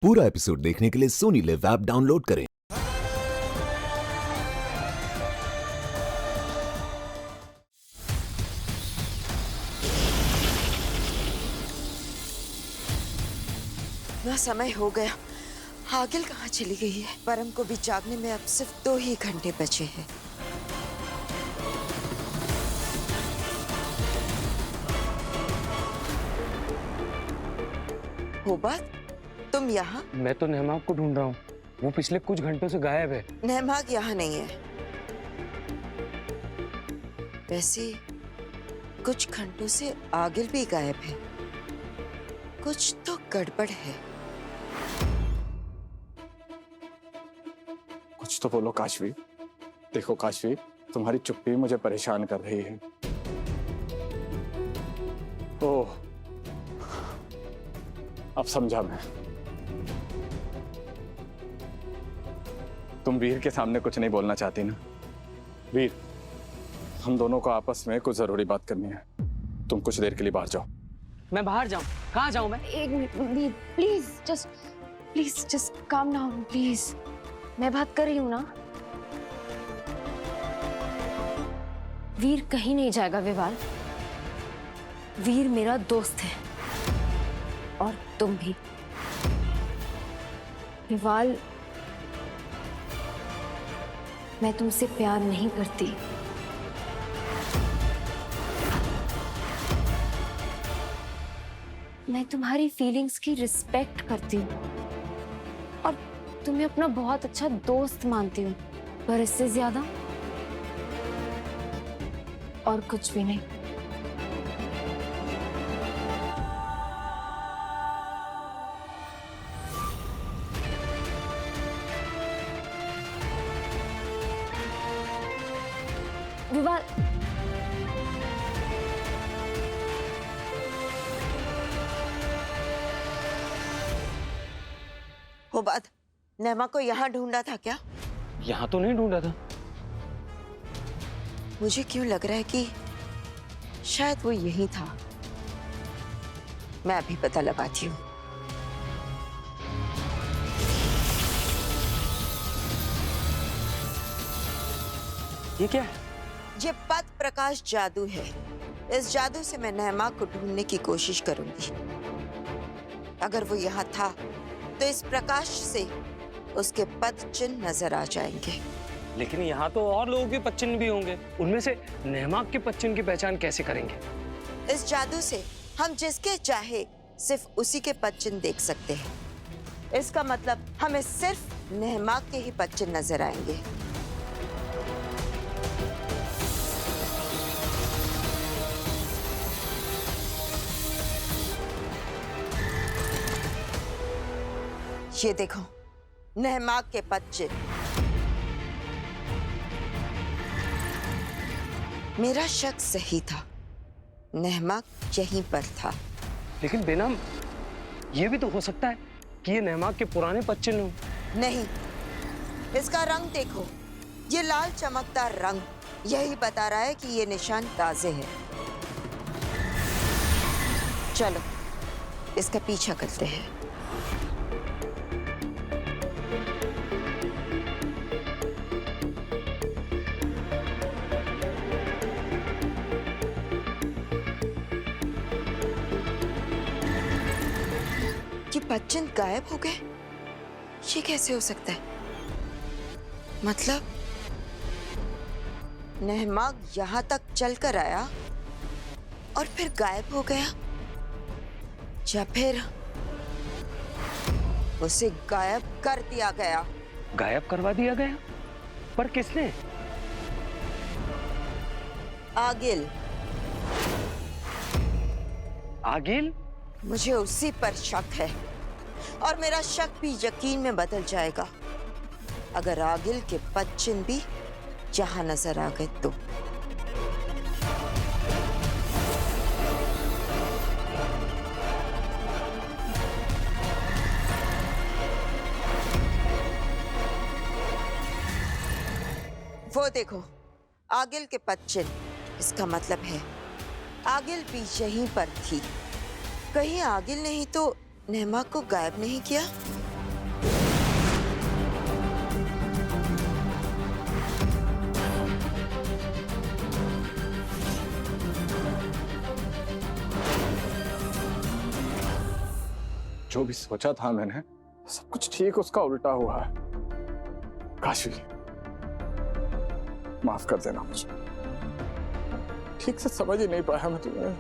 पूरा एपिसोड देखने के लिए सोनी लिव ऐप डाउनलोड करें। इतना समय हो गया, आगिल कहाँ चली गई है? परम को भी जागने में अब सिर्फ 2 ही घंटे बचे हैं। हो बात, तुम यहाँ? मैं तो नेहमाग को ढूंढ रहा हूँ। वो पिछले कुछ घंटों से गायब है। नेहमाग यहाँ नहीं है। वैसे कुछ घंटों से आगिल भी गायब है। कुछ तो गड़बड़ है। कुछ तो बोलो काशवी। देखो काशवी, तुम्हारी चुप्पी मुझे परेशान कर रही है। ओह, अब समझा मैं। तुम वीर के सामने कुछ नहीं बोलना चाहती ना? वीर, हम दोनों को आपस में कुछ जरूरी बात करनी है। तुम कुछ देर के लिए बाहर जाओ। मैं बाहर जाऊँ? कहाँ जाऊँ मैं? एक minute please just calm down please. मैं बात कर रही हूँ ना। वीर कहीं नहीं जाएगा विवाल। वीर मेरा दोस्त है और तुम भी। विवाल, मैं तुमसे प्यार नहीं करती। मैं तुम्हारी फीलिंग्स की रिस्पेक्ट करती हूँ और तुम्हें अपना बहुत अच्छा दोस्त मानती हूँ, पर इससे ज्यादा और कुछ भी नहीं। विवाह, हो बात, नेमा को यहाँ ढूंढा था क्या? यहाँ तो नहीं ढूंढा था। मुझे क्यों लग रहा है कि शायद वो यही था। मैं अभी पता लगाती हूँ। ये क्या है? ये पथ प्रकाश जादू है। इस जादू से मैं नेमा को ढूंढने की कोशिश करूंगी। अगर वो यहाँ था तो इस प्रकाश से उसके पद चिन्ह नजर आ जाएंगे। लेकिन यहाँ तो और लोगों के पद चिन्ह भी होंगे। उनमें से नेहमाग के पद चिन्ह की पहचान कैसे करेंगे? इस जादू से हम जिसके चाहे सिर्फ उसी के पद चिन्ह देख सकते हैं। इसका मतलब हमें सिर्फ नेहमाग के ही पद चिन्ह नजर आएंगे। ये देखो, नेहमाग के पद चिन्ह। मेरा शक सही था, नेहमाग यहीं पर था। लेकिन बेनम, ये भी तो हो सकता है कि ये नेहमाग के पुराने पद चिन्ह हो। नहीं, इसका रंग देखो, ये लाल चमकदार रंग यही बता रहा है कि ये निशान ताजे हैं। चलो, इसका पीछा करते हैं। ये बच्चन गायब हो गए? ये कैसे हो सकता है? मतलब नेहमाग यहां तक चलकर आया और फिर गायब हो गया, या फिर उसे गायब कर दिया गया? गायब करवा दिया गया? पर किसने? आगिल। आगिल? मुझे उसी पर शक है और मेरा शक भी यकीन में बदल जाएगा अगर आगिल के पद चिन्ह भी यहां नजर आ गए तो। वो देखो, आगिल के पद चिन्ह। इसका मतलब है आगिल भी यहीं पर थी। कहीं आगिल नहीं तो नेहमा को गायब नहीं किया? जो भी सोचा था मैंने, सब कुछ ठीक उसका उल्टा हुआ है। काशी, माफ कर देना मुझे। ठीक से समझ ही नहीं पाया मैं तुम्हें।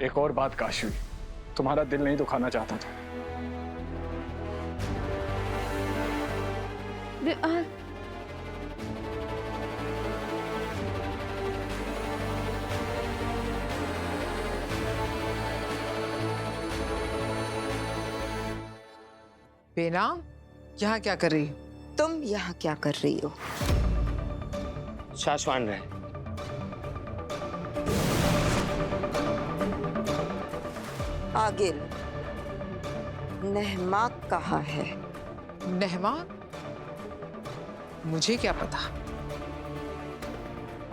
एक और बात काशी, तुम्हारा दिल नहीं दुखाना चाहता था। बेना, यहाँ क्या कर रही हो? तुम यहाँ क्या कर रही हो? शाश्वान रहे। आगिल, नहमाक कहाँ है? नहमा? मुझे क्या पता।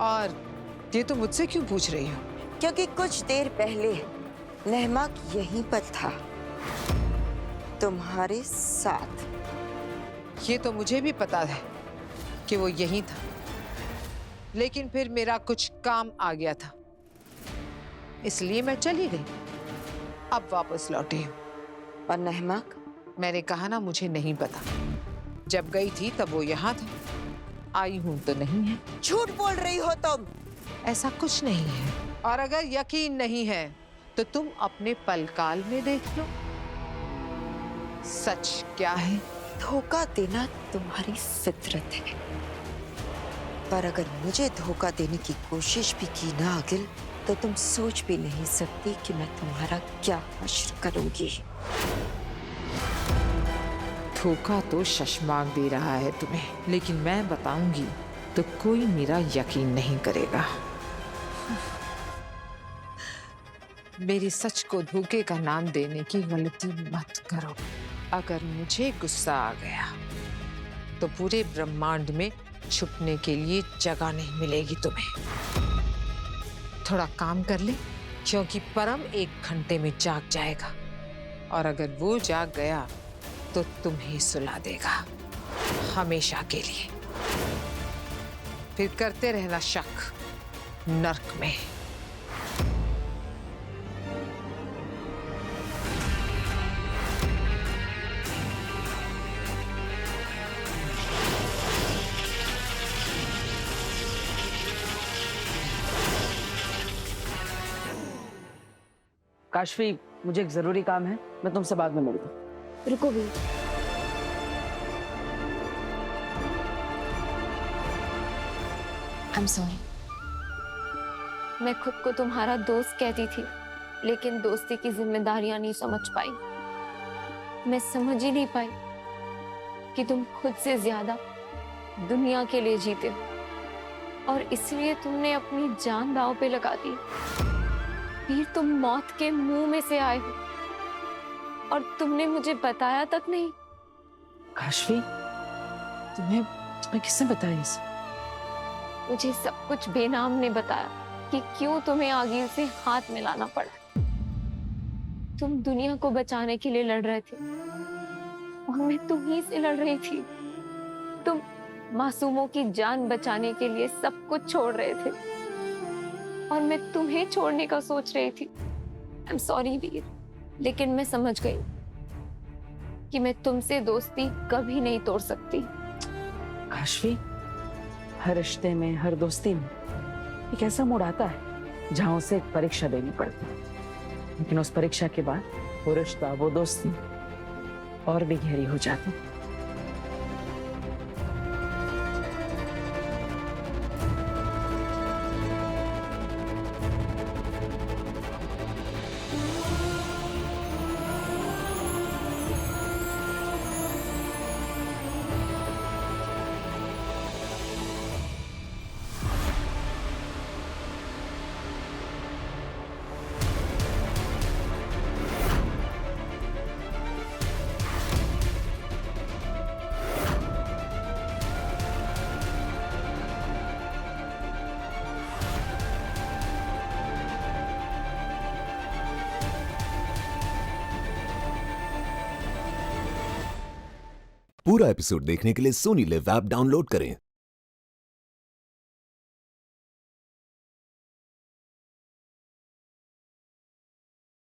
और ये तो मुझसे क्यों पूछ रही हो? क्योंकि कुछ देर पहले नहमाक यहीं पर था, तुम्हारे साथ। ये तो मुझे भी पता है कि वो यहीं था, लेकिन फिर मेरा कुछ काम आ गया था, इसलिए मैं चली गई। अब वापस लौटी हूँ। और नहमाक? मैंने कहा ना, मुझे नहीं पता। जब गई थी तब वो यहाँ था, आई हूं तो नहीं है। झूठ बोल रही हो तुम। ऐसा कुछ नहीं है, और अगर यकीन नहीं है तो तुम अपने पलकाल में देख लो। सच क्या है? धोखा देना तुम्हारी फितरत है, पर अगर मुझे धोखा देने की कोशिश भी की ना आगिल, तो तुम सोच भी नहीं सकती कि मैं तुम्हारा क्या हश्र करूंगी। धोखा तो शशमाक दे रहा है तुम्हें, लेकिन मैं बताऊंगी तो कोई मेरा यकीन नहीं करेगा। मेरी सच को धोखे का नाम देने की गलती मत करो। अगर मुझे गुस्सा आ गया तो पूरे ब्रह्मांड में छुपने के लिए जगह नहीं मिलेगी तुम्हें। थोड़ा काम कर ले, क्योंकि परम 1 घंटे में जाग जाएगा, और अगर वो जाग गया तो तुम्हें सुला देगा हमेशा के लिए। फिर करते रहना शक नर्क में। काशवी, मुझे एक जरूरी काम है, मैं तुमसे बाद में मिलता हूँ। रुको भी। I'm sorry। मैं खुद को तुम्हारा दोस्त कहती थी, लेकिन दोस्ती की जिम्मेदारियां नहीं समझ पाई। मैं समझ ही नहीं पाई कि तुम खुद से ज्यादा दुनिया के लिए जीते हो, और इसलिए तुमने अपनी जान दांव पे लगा दी। फिर तुम मौत के मुंह में से आए हो, और तुमने मुझे बताया तक नहीं। काशवी, तुम्हें किसने बताया इसे? मुझे सब कुछ बेनाम ने बताया कि क्यों तुम्हें आगिल से हाथ मिलाना पड़ा। तुम दुनिया को बचाने के लिए लड़ रहे थे, और मैं तुम्हीं से लड़ रही थी। तुम मासूमों की जान बचाने के लिए सब कुछ छोड़ रहे थे, और मैं तुम्हें छोड़ने का सोच रही थी। आई एम सॉरी वीर, लेकिन मैं समझ गई कि मैं तुमसे दोस्ती कभी नहीं तोड़ सकती। काशवी, हर रिश्ते में, हर दोस्ती में एक ऐसा मोड़ आता है जहां उसे एक परीक्षा देनी पड़ती है, लेकिन उस परीक्षा के बाद वो रिश्ता, वो दोस्ती और भी गहरी हो जाती है। पूरा एपिसोड देखने के लिए सोनी लिव ऐप डाउनलोड करें।